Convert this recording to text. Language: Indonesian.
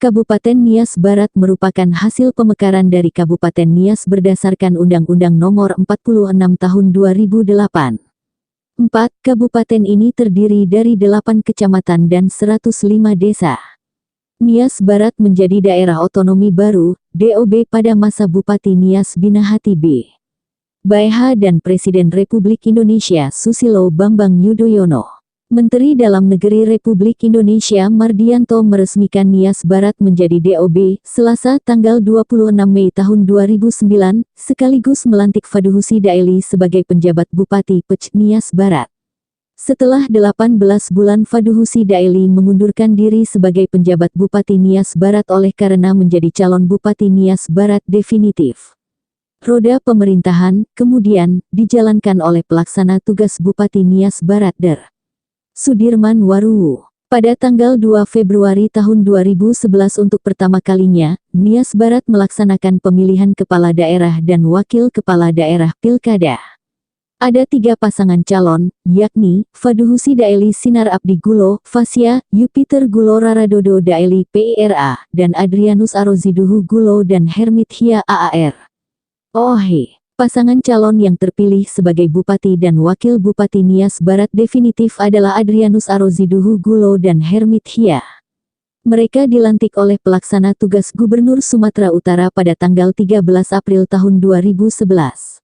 Kabupaten Nias Barat merupakan hasil pemekaran dari Kabupaten Nias berdasarkan Undang-Undang Nomor 46 Tahun 2008. 4. Kabupaten ini terdiri dari 8 kecamatan dan 105 desa. Nias Barat menjadi daerah otonomi baru, DOB pada masa Bupati Nias Binahati B. Baiha dan Presiden Republik Indonesia Susilo Bambang Yudhoyono. Menteri Dalam Negeri Republik Indonesia Mardianto meresmikan Nias Barat menjadi DOB, Selasa tanggal 26 Mei tahun 2009, sekaligus melantik Faduhusi Daeli sebagai penjabat Bupati Pec Nias Barat. Setelah 18 bulan Faduhusi Daeli mengundurkan diri sebagai penjabat Bupati Nias Barat oleh karena menjadi calon Bupati Nias Barat definitif. Roda pemerintahan, kemudian, dijalankan oleh pelaksana tugas Bupati Nias Barat Der. Sudirman Waruwu. Pada tanggal 2 Februari tahun 2011 untuk pertama kalinya, Nias Barat melaksanakan pemilihan kepala daerah dan wakil kepala daerah pilkada. Ada 3 pasangan calon, yakni, Faduhusi Daeli Sinar Abdi Gulo, Fasya, Yupiter Gulo Raradodo Daeli PIRA, dan Adrianus Aroziduhu Gulo dan Hermit Hia AAR. Pasangan calon yang terpilih sebagai Bupati dan Wakil Bupati Nias Barat definitif adalah Adrianus Aroziduhu Gulo dan Hermit Hia. Mereka dilantik oleh pelaksana tugas Gubernur Sumatera Utara pada tanggal 13 April tahun 2011.